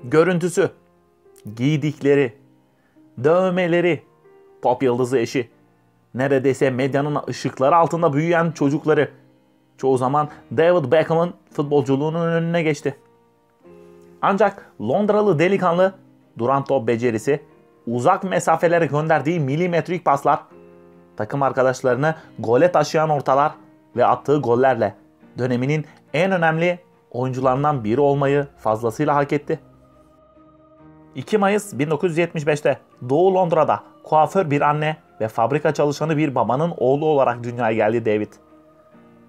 Görüntüsü, giydikleri, dövmeleri, pop yıldızı eşi, neredeyse medyanın ışıkları altında büyüyen çocukları çoğu zaman David Beckham'ın futbolculuğunun önüne geçti. Ancak Londralı delikanlı duran top becerisi, uzak mesafelere gönderdiği milimetrik paslar, takım arkadaşlarını gole taşıyan ortalar ve attığı gollerle döneminin en önemli oyuncularından biri olmayı fazlasıyla hak etti. 2 Mayıs 1975'te Doğu Londra'da kuaför bir anne ve fabrika çalışanı bir babanın oğlu olarak dünyaya geldi David.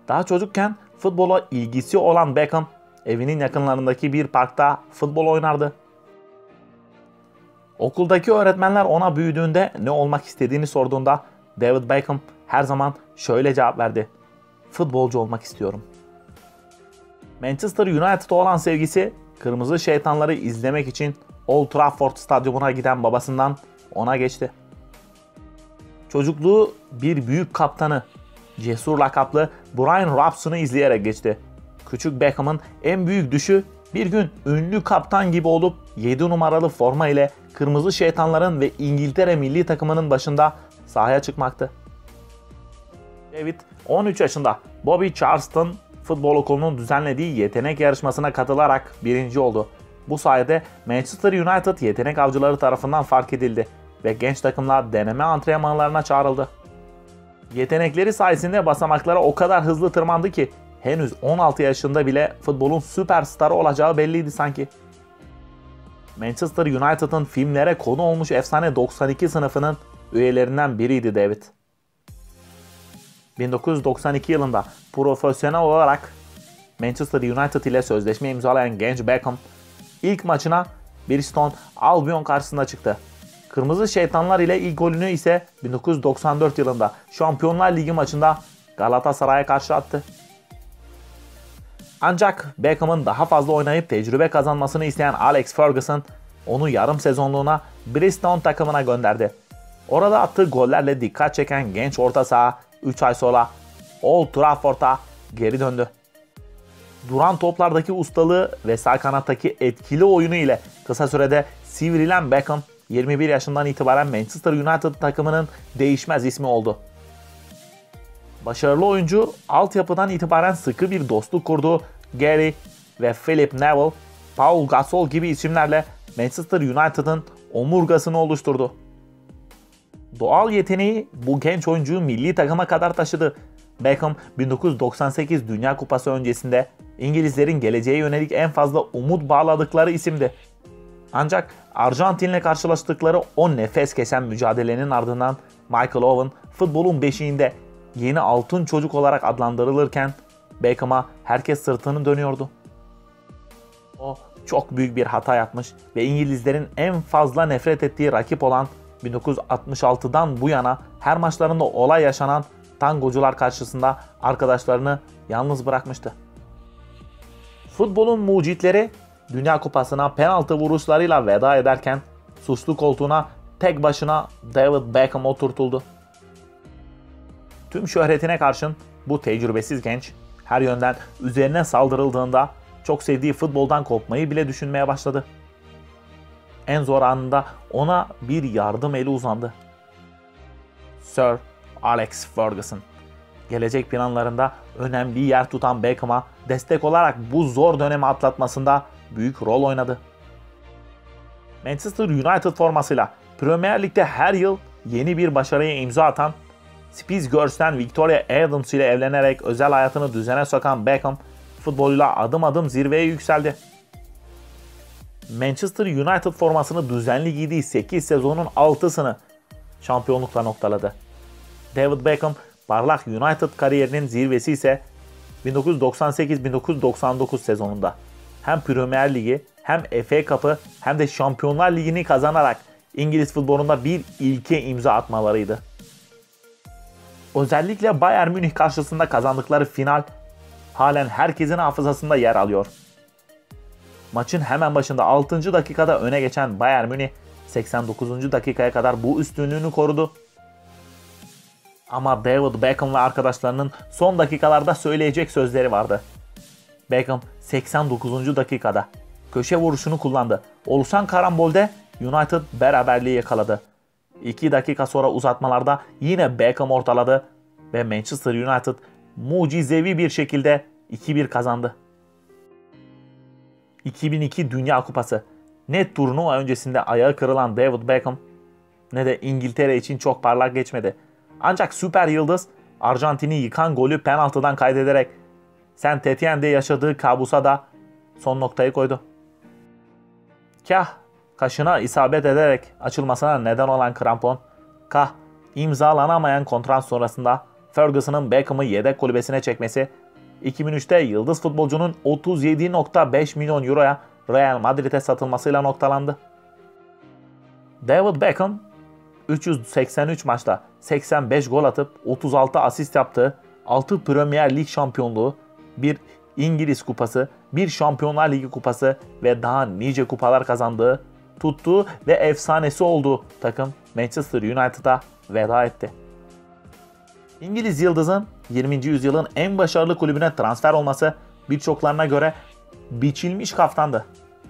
Daha çocukken futbola ilgisi olan Beckham, evinin yakınlarındaki bir parkta futbol oynardı. Okuldaki öğretmenler ona büyüdüğünde ne olmak istediğini sorduğunda David Beckham her zaman şöyle cevap verdi: "Futbolcu olmak istiyorum." Manchester United'a olan sevgisi, Kırmızı Şeytanları izlemek için Old Trafford stadyumuna giden babasından ona geçti. Çocukluğu bir büyük kaptanı, cesur lakaplı Brian Robson'u izleyerek geçti. Küçük Beckham'ın en büyük düşü bir gün ünlü kaptan gibi olup 7 numaralı forma ile Kırmızı Şeytanların ve İngiltere milli takımının başında sahaya çıkmaktı. David 13 yaşında Bobby Charlton Futbol Okulu'nun düzenlediği yetenek yarışmasına katılarak birinci oldu. Bu sayede Manchester United yetenek avcıları tarafından fark edildi ve genç takımlar deneme antrenmanlarına çağrıldı. Yetenekleri sayesinde basamaklara o kadar hızlı tırmandı ki henüz 16 yaşında bile futbolun süperstarı olacağı belliydi sanki. Manchester United'ın filmlere konu olmuş efsane 92 sınıfının üyelerinden biriydi David. 1992 yılında profesyonel olarak Manchester United ile sözleşme imzalayan genç Beckham, ilk maçına Bristol Albion karşısında çıktı. Kırmızı Şeytanlar ile ilk golünü ise 1994 yılında Şampiyonlar Ligi maçında Galatasaray'a karşı attı. Ancak Beckham'ın daha fazla oynayıp tecrübe kazanmasını isteyen Alex Ferguson onu yarım sezonluğuna Bristol takımına gönderdi. Orada attığı gollerle dikkat çeken genç orta saha 3 ay sonra Old Trafford'a geri döndü. Duran toplardaki ustalığı ve sağ kanattaki etkili oyunu ile kısa sürede sivrilen Beckham, 21 yaşından itibaren Manchester United takımının değişmez ismi oldu. Başarılı oyuncu altyapıdan itibaren sıkı bir dostluk kurduğu Gary ve Philip Neville, Paul Gasol gibi isimlerle Manchester United'ın omurgasını oluşturdu. Doğal yeteneği bu genç oyuncuyu milli takıma kadar taşıdı. Beckham 1998 Dünya Kupası öncesinde İngilizlerin geleceğe yönelik en fazla umut bağladıkları isimdi. Ancak Arjantin'le karşılaştıkları o nefes kesen mücadelenin ardından Michael Owen futbolun beşiğinde yeni altın çocuk olarak adlandırılırken Beckham'a herkes sırtını dönüyordu. O çok büyük bir hata yapmış ve İngilizlerin en fazla nefret ettiği rakip olan 1966'dan bu yana her maçlarında olay yaşanan tangocular karşısında arkadaşlarını yalnız bırakmıştı. Futbolun mucitleri Dünya Kupası'na penaltı vuruşlarıyla veda ederken suçlu koltuğuna tek başına David Beckham oturtuldu. Tüm şöhretine karşın bu tecrübesiz genç her yönden üzerine saldırıldığında çok sevdiği futboldan kopmayı bile düşünmeye başladı. En zor anında ona bir yardım eli uzandı. Sir Alex Ferguson, gelecek planlarında önemli yer tutan Beckham'a destek olarak bu zor dönemi atlatmasında büyük rol oynadı. Manchester United formasıyla Premier Lig'de her yıl yeni bir başarıya imza atan, Spice Girls'ten Victoria Adams ile evlenerek özel hayatını düzene sokan Beckham, futboluyla adım adım zirveye yükseldi. Manchester United formasını düzenli giydiği 8 sezonun 6'sını şampiyonlukla noktaladı. David Beckham parlak United kariyerinin zirvesi ise 1998-1999 sezonunda hem Premier Ligi hem FA Cup'ı hem de Şampiyonlar Ligi'ni kazanarak İngiliz futbolunda bir ilke imza atmalarıydı. Özellikle Bayern Münih karşısında kazandıkları final halen herkesin hafızasında yer alıyor. Maçın hemen başında 6. dakikada öne geçen Bayern Münih 89. dakikaya kadar bu üstünlüğünü korudu. Ama David Beckham ve arkadaşlarının son dakikalarda söyleyecek sözleri vardı. Beckham 89. dakikada köşe vuruşunu kullandı. Oluşan karambolde United beraberliği yakaladı. 2 dakika sonra uzatmalarda yine Beckham ortaladı ve Manchester United mucizevi bir şekilde 2-1 kazandı. 2002 Dünya Kupası. Ne turnuva öncesinde ayağı kırılan David Beckham ne de İngiltere için çok parlak geçmedi. Ancak süper yıldız Arjantin'i yıkan golü penaltıdan kaydederek Saint Etienne'de yaşadığı kabusa da son noktayı koydu. Kah kaşına isabet ederek açılmasına neden olan krampon, kah imzalanamayan kontrat sonrasında Ferguson'ın Beckham'ı yedek kulübesine çekmesi, 2003'te yıldız futbolcunun 37.5 milyon euroya Real Madrid'e satılmasıyla noktalandı. David Beckham 383 maçta 85 gol atıp 36 asist yaptığı, 6 Premier Lig şampiyonluğu, bir İngiliz kupası, bir Şampiyonlar Ligi kupası ve daha nice kupalar kazandığı, tuttuğu ve efsanesi olduğu takım Manchester United'a veda etti. İngiliz yıldızın 20. yüzyılın en başarılı kulübüne transfer olması birçoklarına göre biçilmiş kaftandı.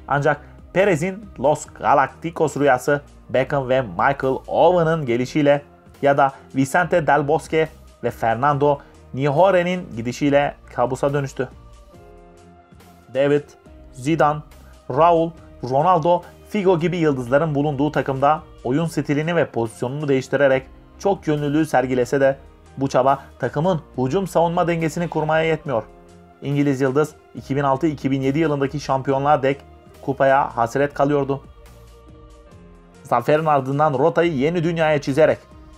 Ancak Perez'in Los Galacticos rüyası Beckham ve Michael Owen'ın gelişiyle ya da Vicente Del Bosque ve Fernando Nijore'nin gidişiyle kabusa dönüştü. David, Zidane, Raul, Ronaldo, Figo gibi yıldızların bulunduğu takımda oyun stilini ve pozisyonunu değiştirerek çok yönlülüğü sergilese de bu çaba takımın hücum savunma dengesini kurmaya yetmiyor. İngiliz yıldız 2006-2007 yılındaki şampiyonluğa dek kupaya hasret kalıyordu. Zaferin ardından rotayı yeni dünyaya çizerek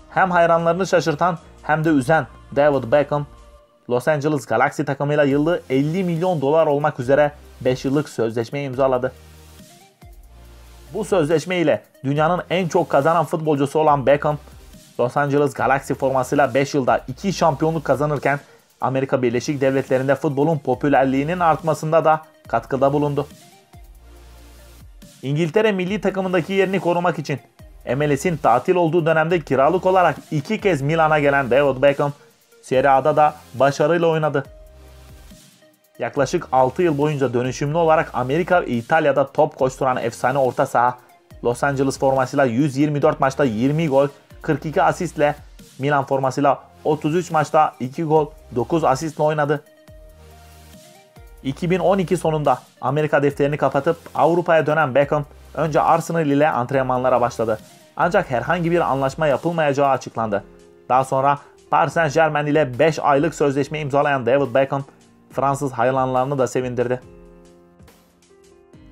hem hayranlarını şaşırtan hem de üzen David Beckham, Los Angeles Galaxy takımıyla yıllık 50 milyon dolar olmak üzere 5 yıllık sözleşme imzaladı. Bu sözleşme ile dünyanın en çok kazanan futbolcusu olan Beckham, Los Angeles Galaxy formasıyla 5 yılda 2 şampiyonluk kazanırken Amerika Birleşik Devletleri'nde futbolun popülerliğinin artmasında da katkıda bulundu. İngiltere milli takımındaki yerini korumak için MLS'in tatil olduğu dönemde kiralık olarak 2 kez Milan'a gelen David Beckham, Serie A'da da başarıyla oynadı. Yaklaşık 6 yıl boyunca dönüşümlü olarak Amerika ve İtalya'da top koşturan efsane orta saha, Los Angeles formasıyla 124 maçta 20 gol, 42 asistle, Milan formasıyla 33 maçta 2 gol, 9 asistle oynadı. 2012 sonunda Amerika defterini kapatıp Avrupa'ya dönen Beckham önce Arsenal ile antrenmanlara başladı. Ancak herhangi bir anlaşma yapılmayacağı açıklandı. Daha sonra Paris Saint-Germain ile 5 aylık sözleşme imzalayan David Beckham, Fransız hayranlarını da sevindirdi.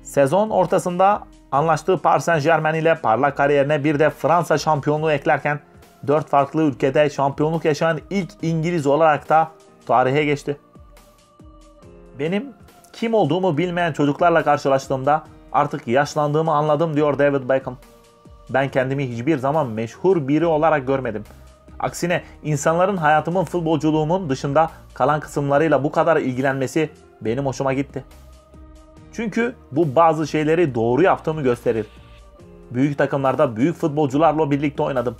Sezon ortasında anlaştığı Paris Saint-Germain ile parlak kariyerine bir de Fransa şampiyonluğu eklerken 4 farklı ülkede şampiyonluk yaşayan ilk İngiliz olarak da tarihe geçti. Benim kim olduğumu bilmeyen çocuklarla karşılaştığımda artık yaşlandığımı anladım diyor David Beckham. Ben kendimi hiçbir zaman meşhur biri olarak görmedim. Aksine insanların hayatımın futbolculuğumun dışında kalan kısımlarıyla bu kadar ilgilenmesi benim hoşuma gitti. Çünkü bu bazı şeyleri doğru yaptığımı gösterir. Büyük takımlarda büyük futbolcularla birlikte oynadım.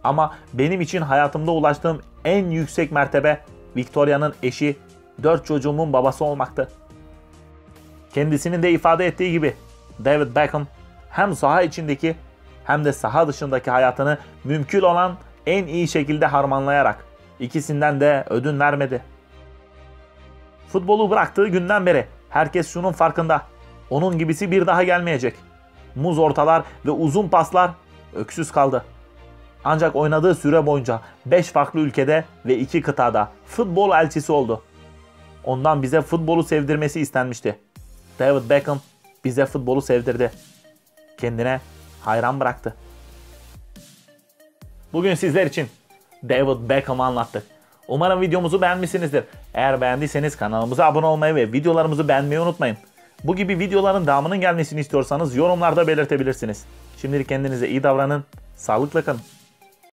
Ama benim için hayatımda ulaştığım en yüksek mertebe Victoria'nın eşi, 4 çocuğumun babası olmaktı. Kendisinin de ifade ettiği gibi David Beckham hem saha içindeki hem de saha dışındaki hayatını mümkün olan en iyi şekilde harmanlayarak ikisinden de ödün vermedi. Futbolu bıraktığı günden beri herkes şunun farkında: onun gibisi bir daha gelmeyecek. Muz ortalar ve uzun paslar öksüz kaldı. Ancak oynadığı süre boyunca 5 farklı ülkede ve 2 kıtada futbol elçisi oldu. Ondan bize futbolu sevdirmesi istenmişti. David Beckham bize futbolu sevdirdi. Kendine hayran bıraktı. Bugün sizler için David Beckham'ı anlattık. Umarım videomuzu beğenmişsinizdir. Eğer beğendiyseniz kanalımıza abone olmayı ve videolarımızı beğenmeyi unutmayın. Bu gibi videoların devamının gelmesini istiyorsanız yorumlarda belirtebilirsiniz. Şimdilik kendinize iyi davranın, sağlıkla kalın.